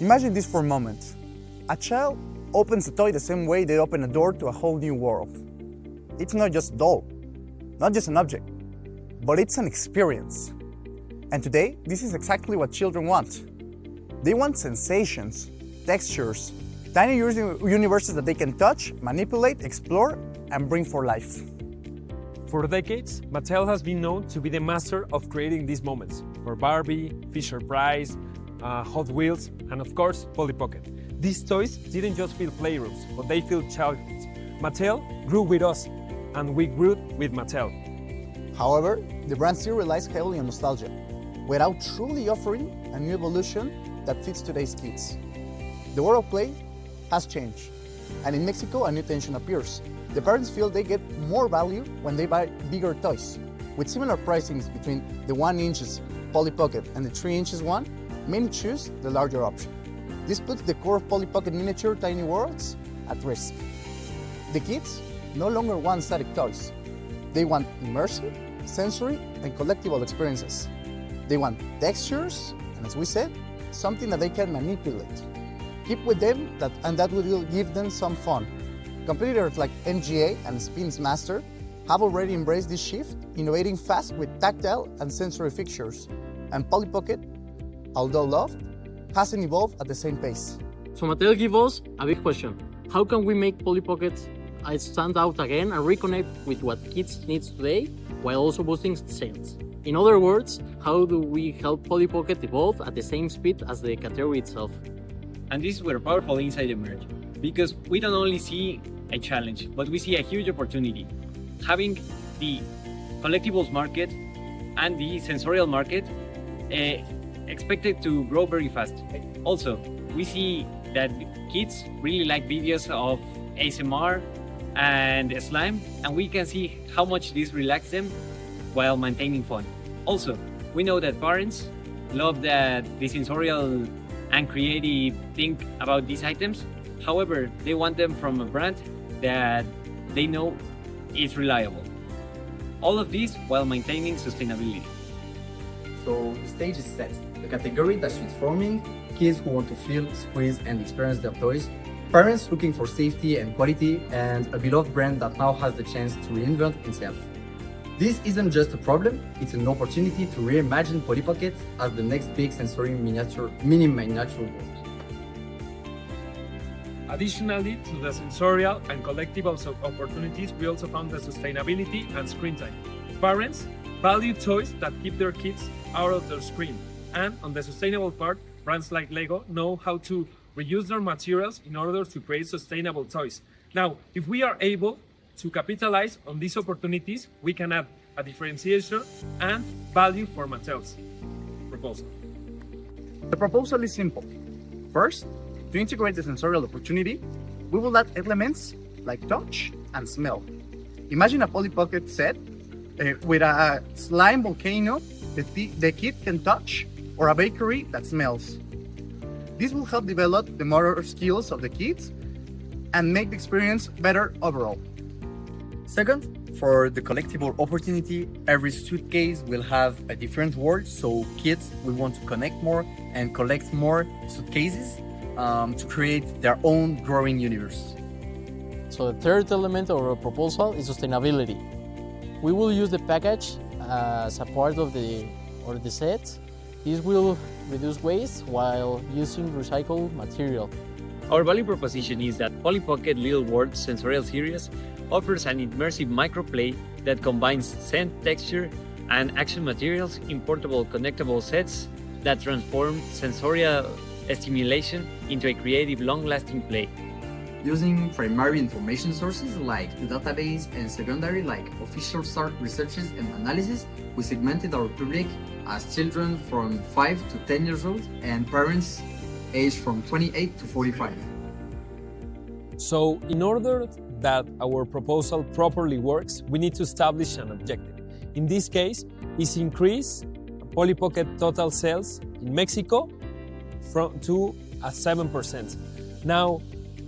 Imagine this for a moment. A child opens a toy the same way they open a door to a whole new world. It's not just a doll, not just an object, but it's an experience. And today, this is exactly what children want. They want sensations, textures, tiny universes that they can touch, manipulate, explore, and bring for life. For decades, Mattel has been known to be the master of creating these moments for Barbie, Fisher-Price, Hot Wheels, and of course, Polly Pocket. These toys didn't just fill playrooms, but they filled childhoods. Mattel grew with us, and we grew with Mattel. However, the brand still relies heavily on nostalgia, without truly offering a new evolution that fits today's kids. The world of play has changed, and in Mexico, a new tension appears. The parents feel they get more value when they buy bigger toys. With similar pricings between the 1-inch Polly Pocket and the 3-inch one, many choose the larger option. This puts the core of Polly Pocket miniature tiny worlds at risk. The kids no longer want static toys. They want immersive, sensory, and collectible experiences. They want textures, and as we said, something that they can manipulate. Keep with them, and that will give them some fun. Competitors like MGA and Spins Master have already embraced this shift, innovating fast with tactile and sensory fixtures. And Polly Pocket, although loved, hasn't evolved at the same pace. So Mattel gives us a big question. How can we make Polly Pocket stand out again and reconnect with what kids need today while also boosting sales? In other words, how do we help Polly Pocket evolve at the same speed as the category itself? And this is where powerful insight emerge, because we don't only see a challenge, but we see a huge opportunity. Having the collectibles market and the sensorial market expected to grow very fast. Also, we see that kids really like videos of ASMR and slime, and we can see how much this relaxes them while maintaining fun. Also, we know that parents love the sensorial and creative think about these items. However, they want them from a brand that they know is reliable. All of this while maintaining sustainability. So the stage is set. The category that's transforming, kids who want to feel, squeeze, and experience their toys, parents looking for safety and quality, and a beloved brand that now has the chance to reinvent itself. This isn't just a problem, it's an opportunity to reimagine Polly Pocket as the next big sensory mini miniature world. Additionally to the sensorial and collectible opportunities, we also found the sustainability and screen time. Parents value toys that keep their kids out of their screen. And on the sustainable part, brands like Lego know how to reuse their materials in order to create sustainable toys. Now, if we are able to capitalize on these opportunities, we can add a differentiation and value for Mattel's proposal. The proposal is simple. First, to integrate the sensorial opportunity, we will add elements like touch and smell. Imagine a Polly Pocket set with a slime volcano that the kid can touch, or a bakery that smells. This will help develop the motor skills of the kids and make the experience better overall. Second, for the collectible opportunity, every suitcase will have a different world, so kids will want to connect more and collect more suitcases to create their own growing universe. So the third element of our proposal is sustainability. We will use the package as a part of the set. This will reduce waste while using recycled material. Our value proposition is that Polly Pocket Little World Sensorial Series offers an immersive microplay that combines scent, texture, and action materials in portable connectable sets that transform sensorial stimulation into a creative, long-lasting play. Using primary information sources like the database and secondary like official researches and analysis, we segmented our public as children from 5 to 10 years old and parents aged from 28 to 45. So, in order that our proposal properly works, we need to establish an objective. In this case, is increase Polly Pocket total sales in Mexico to 7%. Now,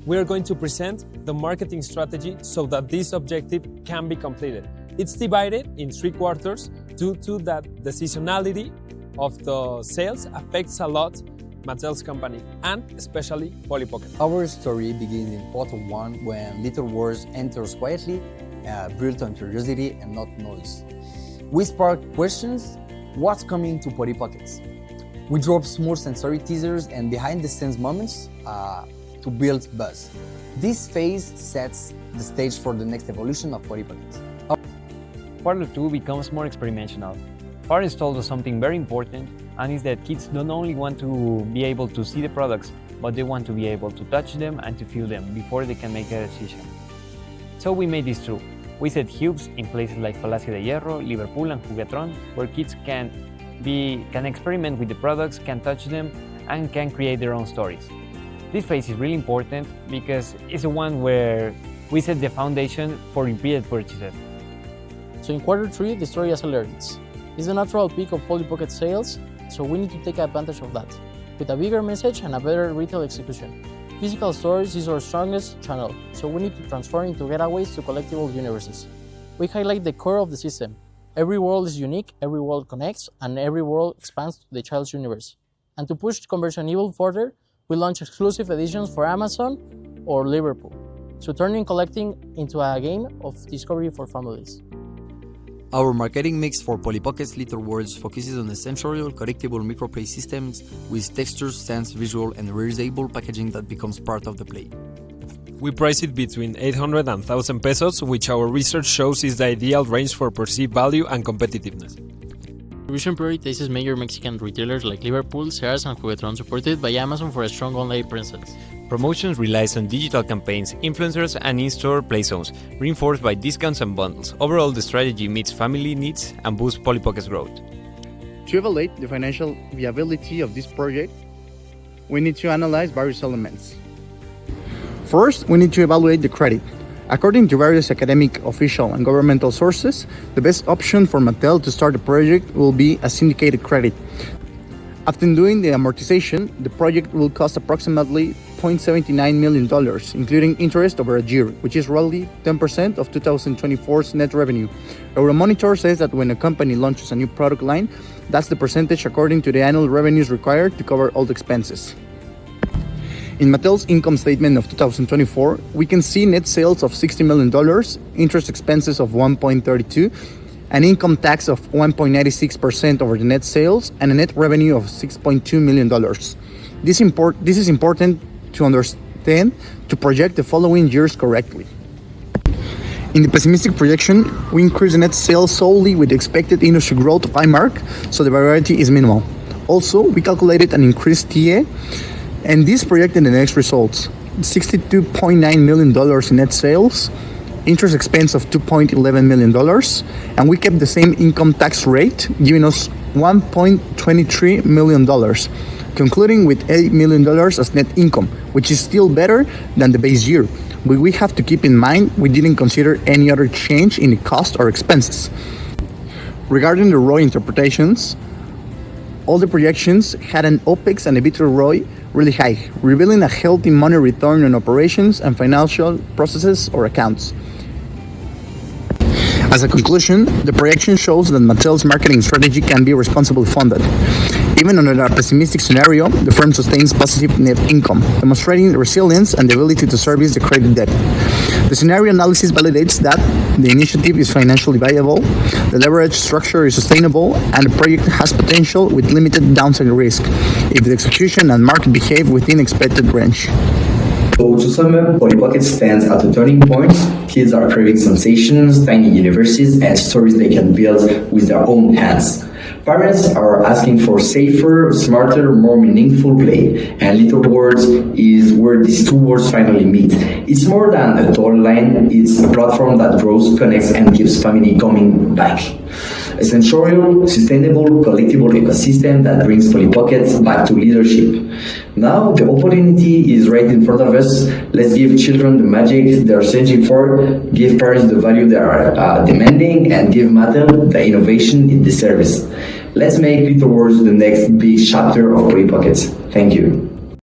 we're going to present the marketing strategy so that this objective can be completed. It's divided in 3 quarters due to that the seasonality of the sales affects a lot Mattel's company, and especially Polly Pocket. Our story begins in Part 1 when Little Wars enters quietly, built on curiosity and not noise. We spark questions: what's coming to Polly Pockets? We drop small sensory teasers and behind-the-scenes moments to build buzz. This phase sets the stage for the next evolution of Polly Pockets. Part 2 becomes more experimental. Parents told us something very important, and is that kids don't only want to be able to see the products, but they want to be able to touch them and to feel them before they can make a decision. So we made this true. We set hubs in places like Palacio de Hierro, Liverpool, and Juguetron, where kids can experiment with the products, can touch them, and can create their own stories. This phase is really important because it's the one where we set the foundation for repeated purchases. So in Q3, the story accelerates. It's the natural peak of Polly Pocket sales, so we need to take advantage of that, with a bigger message and a better retail execution. Physical stores is our strongest channel, so we need to transform into getaways to collectible universes. We highlight the core of the system. Every world is unique, every world connects, and every world expands to the child's universe. And to push conversion even further, we launch exclusive editions for Amazon or Liverpool, so turning collecting into a game of discovery for families. Our marketing mix for Polly Pockets Little Words focuses on the sensorial, collectible microplay systems with textures, sense, visual, and reusable packaging that becomes part of the play. We price it between 800 and 1,000 pesos, which our research shows is the ideal range for perceived value and competitiveness. Distribution prioritizes major Mexican retailers like Liverpool, Sears, and Juguetron, supported by Amazon for a strong online presence. Promotions relies on digital campaigns, influencers, and in-store play zones, reinforced by discounts and bundles. Overall, the strategy meets family needs and boosts Polly Pocket's growth. To evaluate the financial viability of this project, we need to analyze various elements. First, we need to evaluate the credit. According to various academic, official, and governmental sources, the best option for Mattel to start the project will be a syndicated credit. After doing the amortization, the project will cost approximately $0.79 million, including interest over a year, which is roughly 10% of 2024's net revenue. Euromonitor says that when a company launches a new product line, that's the percentage according to the annual revenues required to cover all the expenses. In Mattel's income statement of 2024, we can see net sales of $60 million, interest expenses of $1.32, an income tax of 1.96% over the net sales, and a net revenue of $6.2 million. This is important to understand to project the following years correctly. In the pessimistic projection, we increase the net sales solely with the expected industry growth of IMARC, so the variety is minimal. Also, we calculated an increased TA, and this projected the next results: $62.9 million in net sales, interest expense of $2.11 million, and we kept the same income tax rate, giving us $1.23 million, concluding with $8 million as net income, which is still better than the base year. But we have to keep in mind we didn't consider any other change in the cost or expenses. Regarding the ROI interpretations, all the projections had an OPEX and EBITDA ROI really high, revealing a healthy money return on operations and financial processes or accounts. As a conclusion, the projection shows that Mattel's marketing strategy can be responsibly funded. Even under a pessimistic scenario, the firm sustains positive net income, demonstrating resilience and the ability to service the credit debt. The scenario analysis validates that the initiative is financially viable, the leverage structure is sustainable, and the project has potential with limited downside risk if the execution and market behave within expected range. So to sum up, Polly Pocket stands at a turning point. Kids are craving sensations, tiny universes, and stories they can build with their own hands. Parents are asking for safer, smarter, more meaningful play, and Little Words is where these two worlds finally meet. It's more than a toy line, it's a platform that grows, connects, and keeps family coming back. A sensorial, sustainable, collectible ecosystem that brings Polly Pockets back to leadership. Now the opportunity is right in front of us. Let's give children the magic they're searching for, give parents the value they are demanding, and give Mattel the innovation it deserves. Let's make Little Words the next big chapter of Polly Pockets. Thank you.